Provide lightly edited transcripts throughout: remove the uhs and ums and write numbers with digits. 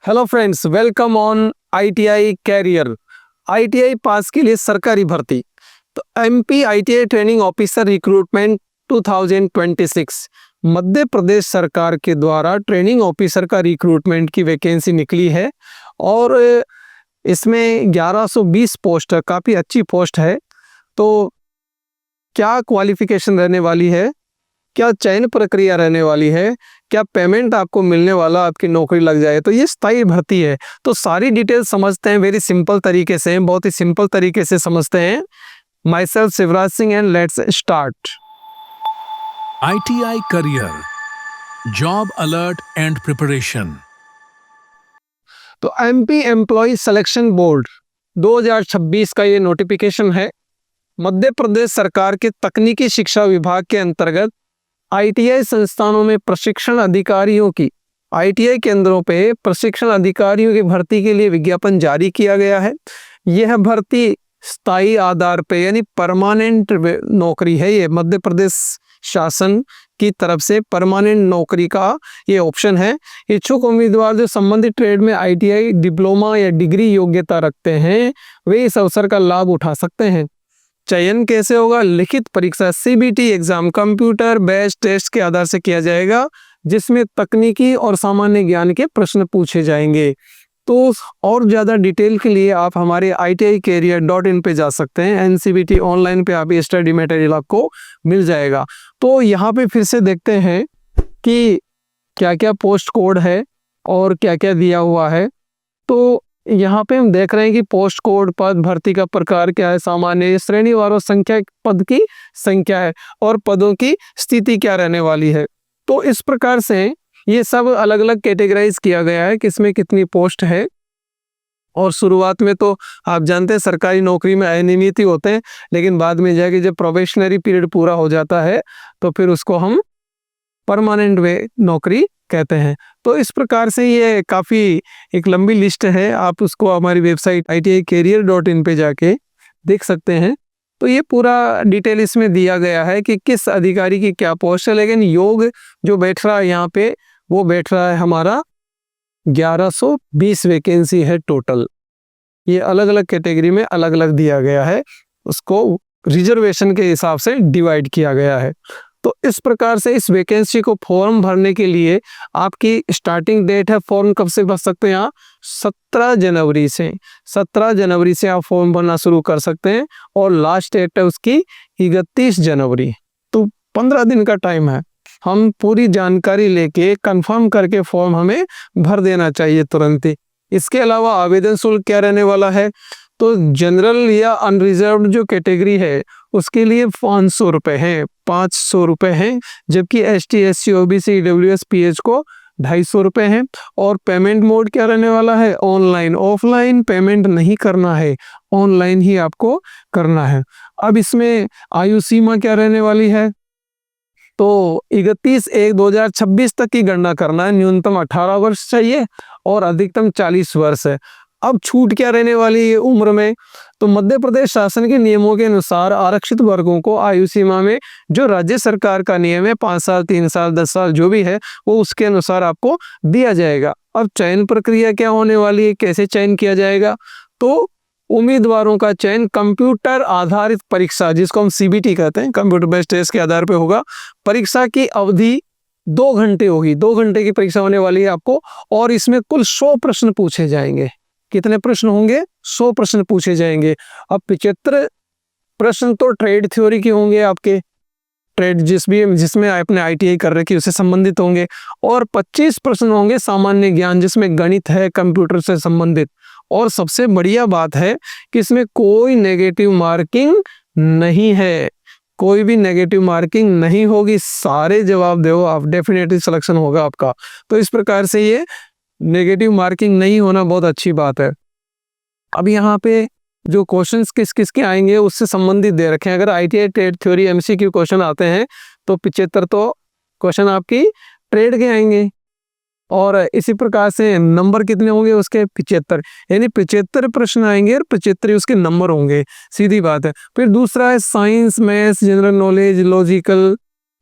Hello friends, welcome on ITI career. ITI pass के लिए सरकारी भर्ती, तो MP ITI training officer recruitment 2026 Madhya Pradesh सरकार के द्वारा ट्रेनिंग ऑफिसर का रिक्रूटमेंट की वैकेंसी निकली है और इसमें 1120 पोस्ट है, काफ़ी अच्छी पोस्ट है। तो क्या क्वालिफिकेशन रहने वाली है, क्या चयन प्रक्रिया रहने वाली है, क्या पेमेंट आपको मिलने वाला, आपकी नौकरी लग जाए, तो ये स्थायी भर्ती है। तो सारी डिटेल समझते हैं वेरी सिंपल तरीके से, बहुत ही सिंपल तरीके से समझते हैं। My self Shivraj Singh and let's start. ITI career, job alert and preparation. तो एमपी एम्प्लॉय सिलेक्शन बोर्ड 2026 का ये नोटिफिकेशन है। मध्य प्रदेश सरकार के तकनीकी शिक्षा विभाग के अंतर्गत आईटीआई संस्थानों में प्रशिक्षण अधिकारियों की, आईटीआई केंद्रों पे प्रशिक्षण अधिकारियों की भर्ती के लिए विज्ञापन जारी किया गया है। यह भर्ती स्थायी आधार पे यानी परमानेंट नौकरी है। ये मध्य प्रदेश शासन की तरफ से परमानेंट नौकरी का ये ऑप्शन है। इच्छुक उम्मीदवार जो संबंधित ट्रेड में आईटीआई डिप्लोमा या डिग्री योग्यता रखते हैं वे इस अवसर का लाभ उठा सकते हैं। चयन कैसे होगा? लिखित परीक्षा CBT exam computer based test के आधार से किया जाएगा, जिसमें तकनीकी और सामान्य ज्ञान के प्रश्न पूछे जाएंगे। तो और ज़्यादा डिटेल के लिए आप हमारे ITIcareer.in पे जा सकते हैं। एनसीबीटी ऑनलाइन पे आप स्टडी मटेरियल आपको मिल जाएगा। तो यहाँ पे फिर से देखते हैं कि क्या क्या पोस्ट कोड है और क्या क्या दिया हुआ है। तो यहाँ पे हम देख रहे हैं कि पोस्ट कोड, पद, भर्ती का प्रकार क्या है, सामान्य, श्रेणीवार और संख्या, पद की संख्या है और पदों की स्थिति क्या रहने वाली है। तो इस प्रकार से ये सब अलग अलग कैटेगराइज किया गया है कि इसमें कितनी पोस्ट है। और शुरुआत में तो आप जानते हैं सरकारी नौकरी में अनियमित ही होते हैं, लेकिन बाद में जाके जब प्रोबेशनरी पीरियड पूरा हो जाता है तो फिर उसको हम परमानेंट नौकरी कहते हैं। तो इस प्रकार से ये काफ़ी एक लंबी लिस्ट है, आप उसको हमारी वेबसाइट ITIcareer.in पे जाके देख सकते हैं। तो ये पूरा डिटेल इसमें दिया गया है कि किस अधिकारी की क्या पोस्ट है। लेकिन योग जो बैठ रहा है यहाँ पे वो बैठ रहा है हमारा 1120 वैकेंसी है टोटल। ये अलग अलग कैटेगरी में अलग अलग दिया गया है, उसको रिजर्वेशन के हिसाब से डिवाइड किया गया है। तो इस प्रकार से इस वैकेंसी को फॉर्म भरने के लिए आपकी स्टार्टिंग डेट है, फॉर्म कब से भर सकते हैं आप? 17 जनवरी से। 17 जनवरी से आप फॉर्म भरना शुरू कर सकते हैं और लास्ट डेट है उसकी 31 जनवरी। तो 15 दिन का टाइम है। हम पूरी जानकारी लेके कंफर्म करके फॉर्म हमें भर देना चाहिए तुरंत ही। इसके अलावा आवेदन शुल्क क्या रहने वाला है? तो जनरल या अनरिजर्व्ड जो कैटेगरी है उसके लिए 500 रुपये हैं, 500 रुपये हैं, जबकि ST SC OBC EWS PH को 250 रुपये हैं। और पेमेंट मोड क्या रहने वाला है? ऑनलाइन। ऑफलाइन पेमेंट नहीं करना है, ऑनलाइन ही आपको करना है। अब इसमें आयु सीमा क्या रहने वाली है? तो 31/1/2026 तक की गणना करना है। न्यूनतम 18 वर्ष चाहिए और अधिकतम 40 वर्ष है। अब छूट क्या रहने वाली है उम्र में? तो मध्य प्रदेश शासन के नियमों के अनुसार आरक्षित वर्गों को आयु सीमा में जो राज्य सरकार का नियम है 5 साल, 3 साल, 10 साल जो भी है वो उसके अनुसार आपको दिया जाएगा। अब चयन प्रक्रिया क्या होने वाली है, कैसे चयन किया जाएगा? तो उम्मीदवारों का चयन कंप्यूटर आधारित परीक्षा, जिसको हम CBT कहते हैं, कंप्यूटर बेस्ड टेस्ट के आधार पर होगा। परीक्षा की अवधि 2 घंटे होगी, 2 घंटे की परीक्षा होने वाली है आपको। और इसमें कुल 100 प्रश्न पूछे जाएंगे। कितने प्रश्न होंगे? 100 प्रश्न पूछे जाएंगे। अब 75 प्रश्न तो ट्रेड थ्योरी के होंगे, आपके ट्रेड जिसमें आपने ITI कर रखी उससे संबंधित होंगे। और 25 प्रश्न होंगे सामान्य ज्ञान, जिसमें गणित है, कंप्यूटर से संबंधित। और सबसे बढ़िया बात है कि इसमें कोई नेगेटिव मार्किंग नहीं है, कोई भी नेगेटिव मार्किंग नहीं होगी। सारे जवाब दो आप, डेफिनेटली सिलेक्शन होगा आपका। तो इस प्रकार से ये नेगेटिव मार्किंग नहीं होना बहुत अच्छी बात है। अब यहाँ पे जो क्वेश्चंस किस किस के आएंगे उससे संबंधित दे रखे हैं। अगर ITI trade theory MCQ question आते हैं तो 75 तो क्वेश्चन आपकी ट्रेड के आएंगे। और इसी प्रकार से नंबर कितने होंगे उसके? 75, यानी 75 प्रश्न आएंगे और 75 उसके नंबर होंगे, सीधी बात है। फिर दूसरा है science, maths, general knowledge, logical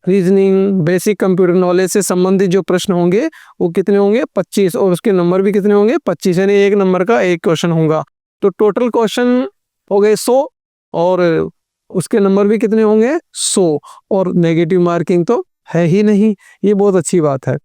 reasoning, basic computer knowledge से संबंधित जो प्रश्न होंगे वो कितने होंगे 25, और उसके नंबर भी कितने होंगे 25, यानी एक नंबर का एक क्वेश्चन होगा। तो टोटल क्वेश्चन हो गए 100 और उसके नंबर भी कितने होंगे 100, और नेगेटिव मार्किंग तो है ही नहीं, ये बहुत अच्छी बात है।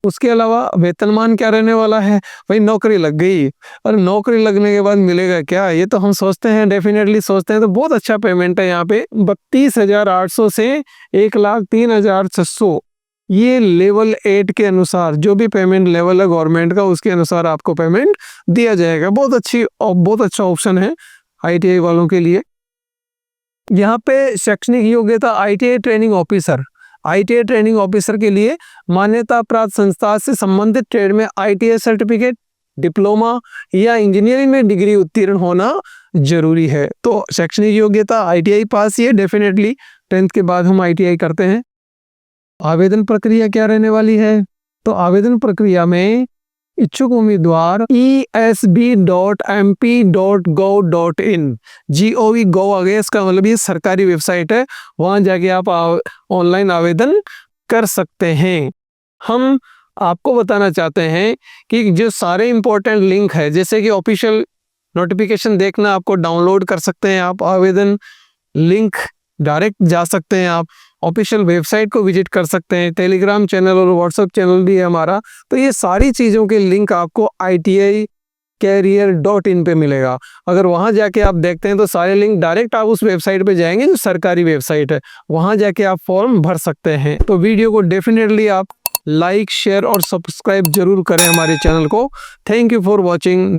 उसके अलावा वेतनमान क्या रहने वाला है, भाई नौकरी लग गई, और नौकरी लगने के बाद मिलेगा क्या, ये तो हम सोचते हैं, डेफिनेटली सोचते हैं, तो बहुत अच्छा पेमेंट है यहाँ पे 32,800 से 1,03,600। ये लेवल 8 के अनुसार जो भी पेमेंट लेवल है गवर्नमेंट का, उसके अनुसार आपको पेमेंट दिया जाएगा। बहुत अच्छी और बहुत अच्छा ऑप्शन है ITI वालों के लिए। यहाँ पे शैक्षणिक योग्यता ITI training officer, ITI training officer के लिए मान्यता प्राप्त संस्था से संबंधित ट्रेड में ITI सर्टिफिकेट, डिप्लोमा या इंजीनियरिंग में डिग्री उत्तीर्ण होना जरूरी है। तो शैक्षणिक योग्यता ITI पास ही है, डेफिनेटली 10th के बाद हम ITI करते हैं। आवेदन प्रक्रिया क्या रहने वाली है, तो आवेदन प्रक्रिया में इच्छुक उम्मीदवार esb.mp.gov.in gov आ गया, इसका मतलब ये सरकारी वेबसाइट है, वहां जाके आप ऑनलाइन आवेदन कर सकते हैं। हम आपको बताना चाहते हैं कि जो सारे इंपॉर्टेंट लिंक है, जैसे कि ऑफिशियल नोटिफिकेशन देखना आपको डाउनलोड कर सकते हैं, आप आवेदन लिंक डायरेक्ट जा सकते हैं, आप ऑफिशियल वेबसाइट को विजिट कर सकते हैं, टेलीग्राम चैनल और व्हाट्सएप चैनल भी है हमारा। तो ये सारी चीज़ों के लिंक आपको ITIcareer.in पे मिलेगा। अगर वहाँ जाके आप देखते हैं तो सारे लिंक डायरेक्ट आप उस वेबसाइट पे जाएंगे जो सरकारी वेबसाइट है, वहाँ जाके आप फॉर्म भर सकते हैं। तो वीडियो को डेफिनेटली आप लाइक, शेयर और सब्सक्राइब जरूर करें हमारे चैनल को। Thank you for watching.